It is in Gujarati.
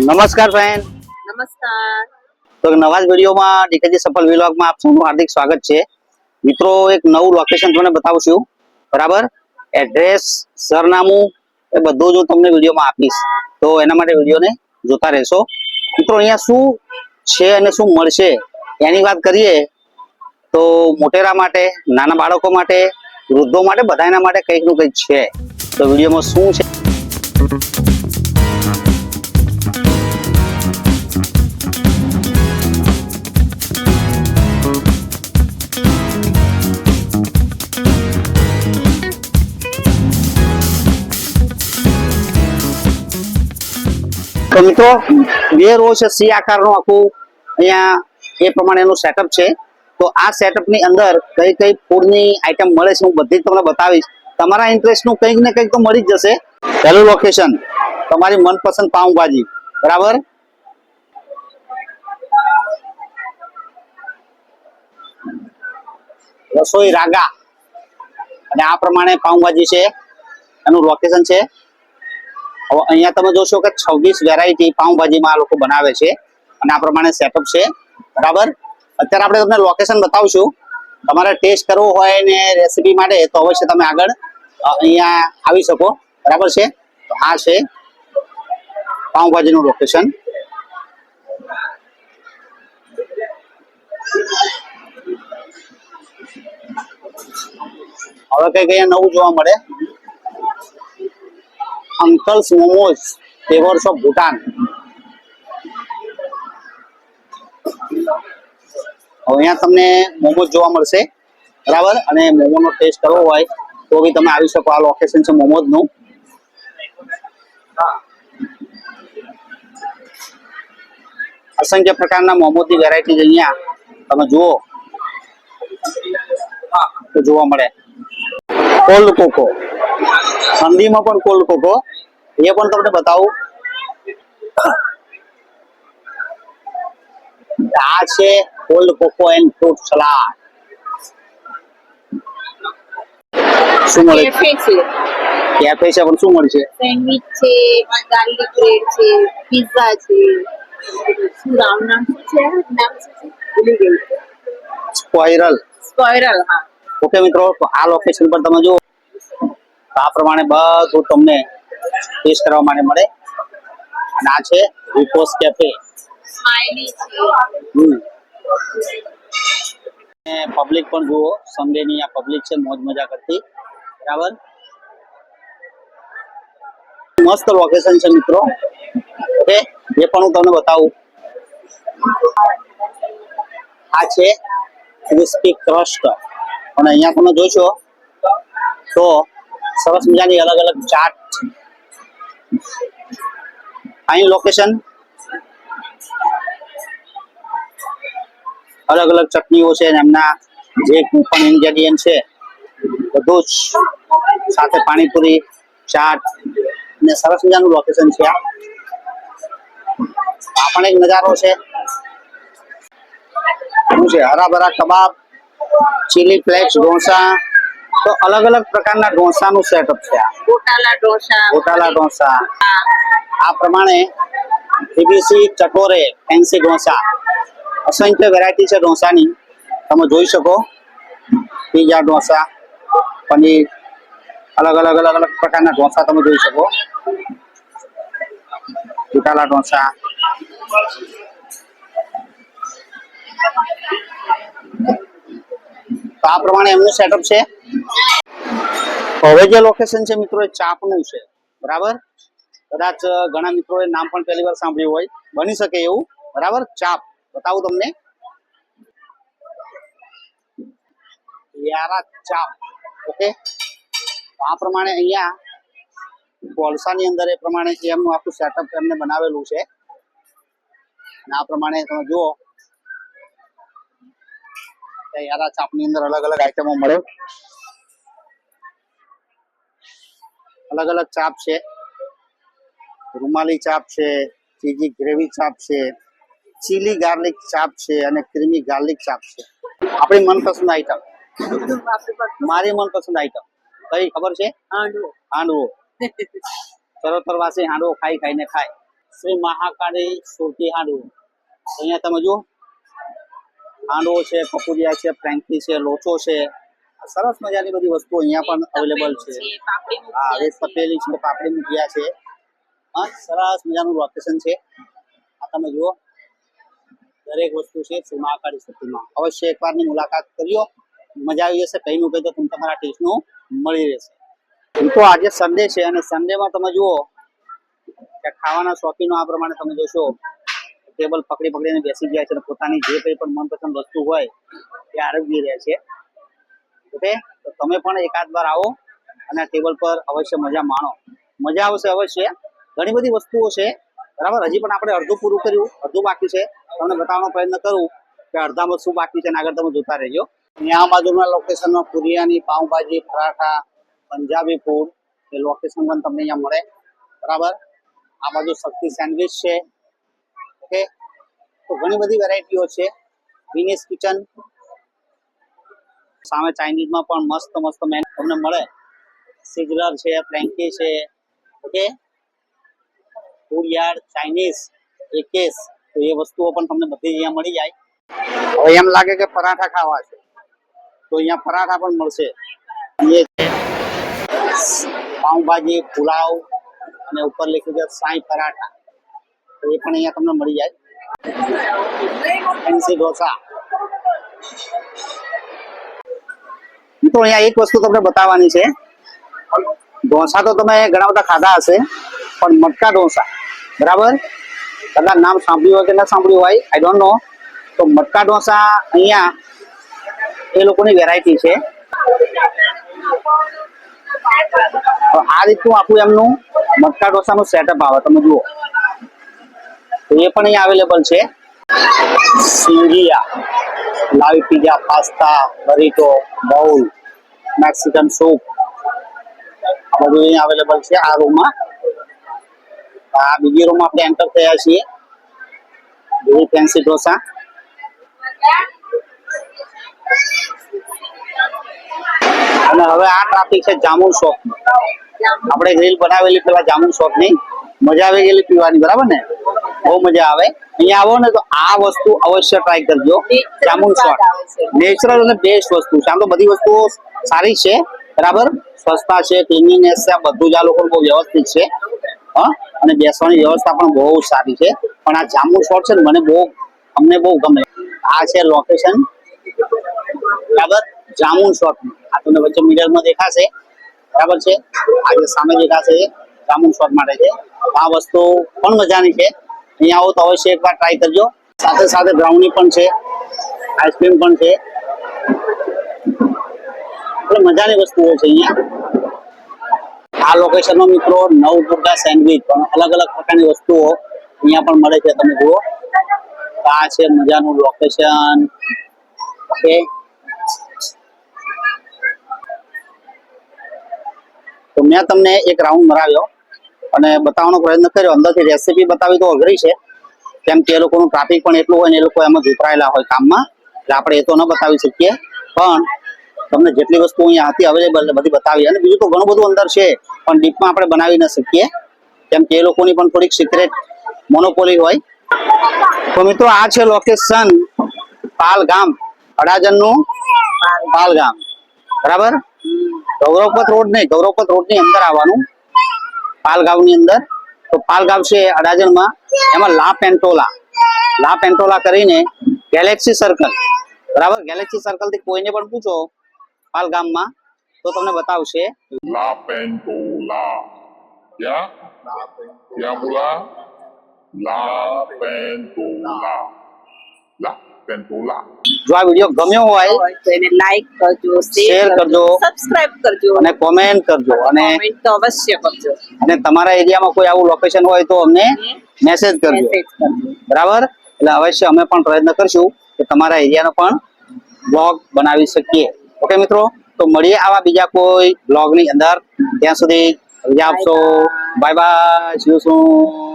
નમસ્કાર ફ્રેન્ડ, નમસ્કાર. તો નવા જ વિડીયોમાં ડીકેજી સફળ વ્લોગમાં આપ સૌનું હાર્દિક સ્વાગત છે. મિત્રો, એક નવું લોકેશન તમને બતાવું છું, બરાબર? એડ્રેસ, સરનામું એ બધું જ હું તમને વિડીયોમાં આપીશ, તો એના માટે વિડીયોને જોતા રહેશો. મિત્રો, અહીંયા શું છે અને શું મળશે એની વાત કરીએ તો મોટેરા માટે, નાના બાળકો માટે, વૃદ્ધો માટે, બધાના માટે કંઈક નું કંઈક છે. તો વિડીયોમાં શું છે તો મિત્રો, બે રો છે, સી આકારનું આખું અહીંયા એ પ્રમાણેનું સેટઅપ છે. તો આ સેટઅપની અંદર કઈ કઈ ફૂડની આઈટમ મળે છે હું બધી જ તમને બતાવીશ. તમારા ઇન્ટરેસ્ટનું કંઈક ને કંઈક તો મળી જ જશે. પહેલું લોકેશન તમારી મનપસંદ પાઉંભાજી, બરાબર? રસોઈ રાગા, અને આ પ્રમાણે પાઉંભાજી છે, એનું લોકેશન છે. હવે અહીંયા તમે જોશો કે 26 વેરાયટી પાઉંભાજીમાં આ લોકો બનાવે છે અને આ પ્રમાણે સેટઅપ છે, બરાબર? અત્યારે આપણે તમને લોકેશન બતાવશું. તમારે ટેસ્ટ કરવો હોય ને રેસીપી માટે તો અવશ્ય તમે આગળ અહીંયા આવી શકો, બરાબર છે? તો આ છે પાઉંભાજીનું લોકેશન. હવે કઈક અહીંયા નવું જોવા મળે, uncle's momos flavours of Bhutan. અહીંયા તમને મોમોઝ જોવા મળશે, બરાબર? અને મોમોનો ટેસ્ટ કરવો હોય તો બી તમે આવી શકો. આ લોકેશન છે મોમોઝનું. અસંખ્ય પ્રકારના મોમોઝની વેરાયટી અહીંયા તમે જુઓ તો જોવા મળે. કોલ્ડ કોકો, ઠંડીમાં પણ કોલ્ડ કોકો, એ પણ તમને બતાવું. આ છે cold cocoa and fruit salad. શું મળે? કેફે છે, કેફે છે, પણ શું મળશે? સેન્ડવિચ છે, ગાર્લિક બ્રેડ છે, પિઝા છે. શું નામ છે? નામ શું છે? ભૂલી ગઈ. સ્પાઇરલ. સ્પાઇરલ, હા. ઓકે મિત્રો, તો આ લોકેશન પર તમે જુઓ તો આ પ્રમાણે બધું તમને ટેસ્ટ કરવા માટે મળે. અને આ છે રિપોઝ કેફે. સ્માઈલી છે. પબ્લિક પણ જુઓ, સન્ડેની આ પબ્લિક છે મોજ મજા કરતી, બરાબર? મસ્ત લોકેશન છે મિત્રો. ઓકે, એ પણ હું તમને બતાવું. આ છે ક્રિસ્પી ક્રસ્ટ, અને અહીંયા તમે જોશો તો સરસ મજાની અલગ અલગ ચાટ છે. અહીં લોકેશન અલગ અલગ ચટણીઓ છે, એમના જે પણ ઇન્ગ્રેડિયન્ટ છે બધું જ, સાથે પાણીપુરી, ચાટ, અને સરસ મજાનું લોકેશન છે. આ પણ એક નજારો છે. શું છે? હરાભરા કબાબ, ચીલી ફ્લેક્સ ઢોસા. તો અલગ અલગ પ્રકારના ઢોસાનું સેટઅપ છે. ગોટાલા ઢોસા, આ પ્રમાણે એબીસી ચટોરે ફેન્સી ઢોસા. અસંખ્ય વેરાયટી છે ઢોસાની, તમે જોઈ શકો. પીઝા ઢોસા, પનીર, અલગ અલગ અલગ અલગ પ્રકારના ઢોસા તમે જોઈ શકો. ગોટાલા ઢોસા. તો આ પ્રમાણે એમનું સેટઅપ છે. હવે જે લોકેશન છે મિત્રો એ ચાપનું છે, બરાબર? કદાચ ઘણા મિત્રોએ નામ પણ પહેલી વાર સાંભળ્યું હોય, બની શકે એવું, બરાબર? ચાપ બતાવું તમને. યારા ચાપ. ઓકે, આ પ્રમાણે અહીંયા કોલસાની અંદર એ પ્રમાણે એમનું આખું સેટઅપ એમને બનાવેલું છે. અને આ પ્રમાણે તમે જુઓ યારા ચાપની અંદર અલગ અલગ આઈટમો મળે. અલગ અલગ ચાપ છે, રૂમાલી ચાપ છે, ચીઝી ગ્રેવી ચાપ છે, ચીલી ગાર્લિક ચાપ છે, અને ક્રીમી ગાર્લિક ચાપ છે. આપણી મનપસંદ આઈટમ, મારી મનપસંદ આઈટમ કઈ ખબર છે? હાંડવો. ચરોતર વાસી હાંડવો ખાઈ ખાઈને ખાય. શ્રી મહાકાળી સુરતી હાંડવો. અહીંયા તમે જુઓ હાંડવો છે, પપુડિયા છે, ફ્રેન્કી છે, લોચો છે, સરસ મજાની બધી વસ્તુ અહીંયા પણ અવેલેબલ છે. પાપડી હા, હવે મુઠિયા તપેલી છે, પાપડી મુઠિયા છે. હા, સરસ મજાનું લોકેશન છે. આ તમે જુઓ દરેક વસ્તુ છે શ્રી મહાકાળી સુરતીમાં. અવશ્ય એકવારની મુલાકાત કર્યો, મજા આવી જશે. કઈ નું કઈ તો તમને તમારા ટેસ્ટનું મળી રહેશે. તો આજે સન્ડે છે અને સન્ડેમાં તમે જુઓ કે ખાવાના શોખીનો આ પ્રમાણે તમે જોશો ટેબલ પકડી પકડીને બેસી ગયા છે અને પોતાની જે કંઈ પણ મનપસંદ વસ્તુ હોય એ આરોગી રહ્યા છે. ઓકે, તો તમે પણ એકાદ વાર આવો અને આ ટેબલ પર અવશ્ય મજા માણો. મજા આવશે અવશ્ય. ઘણી બધી વસ્તુઓ છે, બરાબર. હજી પણ આપણે અડધું પૂરું કર્યું, અડધું બાકી છે. તમને બતાવવાનો પ્રયત્ન કરું કે અડધામાં શું બાકી છે અને આગળ તમે જોતા રહેજો. આ બાજુના લોકેશનમાં પુરિયાની, પાઉંભાજી, પરાઠા, પંજાબી ફૂડ એ લોકેશન પણ તમને અહીંયા મળે, બરાબર. આ બાજુ શક્તિ સેન્ડવિચ છે. ઓકે, તો ઘણી બધી વેરાયટીઓ છે. વિનેશ કિચન સામે ચાઇનીઝમાં પણ મસ્ત મસ્ત મેનુ તમને મળે. સિઝલર છે, ફ્રેન્કી છે. ઓકે, ફૂડ યાર્ડ, ચાઇનીઝ, એકેસ, તો એ વસ્તુઓ પણ તમને બધી અહીંયા મળી જાય. હવે એમ લાગે કે પરાઠા ખાવા છે તો અહીંયા પરાઠા પણ મળશે. એ છે પાઉંભાજી, પુલાવ અને ઉપર લખ્યું છે સાઈ પરાઠા, તો એ પણ અહીંયા તમને મળી જાય. ફેન્સી ઢોસા. તો અહીંયા એક વસ્તુ તમને બતાવવાની છે. ઢોસા તો તમે ઘણા બધા ખાધા હશે, પણ મટકા ઢોસા, બરાબર, કદાચ નામ સાંભળ્યું હોય કે ના સાંભળ્યું હોય, આઈ ડોન્ટ નો. તો મટકા ઢોસા અહીંયા એ લોકોની વેરાયટી છે. આ રીતનું આખું એમનું મટકા ઢોસાનું સેટઅપ આવે, તમે જુઓ. તો એ પણ અહીંયા અવેલેબલ છે. સિંગિયા, લાવી pizza, pasta, burrito, bowl, Mexican soup, આ બધું અહીંયા અવેલેબલ છે આ રૂમમાં. આ બીજી રૂમમાં આપણે એન્ટર થયા છીએ. બીજી ફેન્સી ઢોસા. અને હવે આ ટ્રાફિક છે જામુન શોપ. આપણે રીલ બનાવેલી પેલા જામુન શોપ ની, મજા આવી ગયેલી પીવાની, બરાબર ને? બહુ મજા આવે. અહીંયા આવો ને તો આ વસ્તુ અવશ્ય ટ્રાય કરજો. જામુન શોપ નેચરલ અને બેસ્ટ વસ્તુ છે. આમ તો બધી વસ્તુઓ સારી છે, બરાબર, સસ્તા છે, ક્લીનીનેસ છે, બધું જ આ લોકો બહુ વ્યવસ્થિત છે. હા, અને બેસવાની વ્યવસ્થા પણ બહુ સારી છે. પણ આ જામુન શોપ છે ને મને બહુ, અમને બહુ ગમે. આ છે લોકેશન, બરાબર, જામુન શોપ. આ તમને વચ્ચે મિરરમાં દેખાશે, બરાબર છે. આ જે સામે દેખાશે એ જામુન શોપ માટે છે. આ વસ્તુ પણ મજાની છે. અહીંયા આવો તો અવશ્ય એકવાર ટ્રાય કરજો. સાથે સાથે બ્રાઉની પણ છે, આઈસ્ક્રીમ પણ છે. એટલે મજાની વસ્તુઓ છે અહીંયા. આ લોકેશનમાં મિત્રો નવદુર્ગા સેન્ડવિચ, પણ અલગ અલગ પ્રકારની વસ્તુઓ અહીંયા પણ મળે છે, તમે જુઓ. આ છે મજાનું લોકેશન. ઓકે, તો મેં તમને એક રાઉન્ડ મરાવ્યો અને બતાવવાનો પ્રયત્ન કર્યો. અંદરથી રેસીપી બતાવી તો અઘરી છે, કેમ કે એ લોકોનું ટ્રાફિક પણ એટલું હોય ને એ લોકો એમાં જોતરાયેલા હોય કામમાં, એટલે આપણે એ તો ન બતાવી શકીએ. પણ તમને જેટલી વસ્તુ અહીંયા હતી અવેલેબલ બધી બતાવી. અને બીજું તો ઘણું બધું અંદર છે, પણ ડીપમાં આપણે બનાવી ન શકીએ, કેમ કે એ લોકોની પણ થોડીક સિક્રેટ મોનોપોલી હોય. તો મિત્રો આ છે લોકેશન પાલગામ, અડાજણનું પાલગામ, બરાબર. ગૌરવપથ રોડ નહીં, ગૌરવપથ રોડ ની અંદર આવવાનું, પાલગામ ની અંદર. તો પાલગામ છે અડાજણમાં, એમાં લા પેન્ટોલા કરીને ગેલેક્સી સર્કલ, બરાબર. ગેલેક્સી સર્કલ થી કોઈને પણ પૂછો પાલગામમાં તો તમને બતાવશે. La pentola. ¿Ya? ¿Ya, mula? La pentola. La pentola. જો આ વિડીયો ગમ્યો હોય તો એને લાઈક કરજો, શેર કરજો, સબસ્ક્રાઇબ કરજો અને કોમેન્ટ કરજો. અને કોમેન્ટ તો અવશ્ય કરજો. અને તમારા એરિયામાં કોઈ આવું લોકેશન હોય તો અમને મેસેજ કરજો, મેસેજ કરજો. બરાબર. એટલે અવશ્ય અમે પણ પ્રયત્ન કરશું કે તમારા એરિયાનો પણ બ્લોગ બનાવી શકીએ. ઓકે મિત્રો, તો મળીએ આવા બીજા કોઈ બ્લોગની અંદર. ત્યાં સુધી રજા આપશો. Bye bye, C you soon.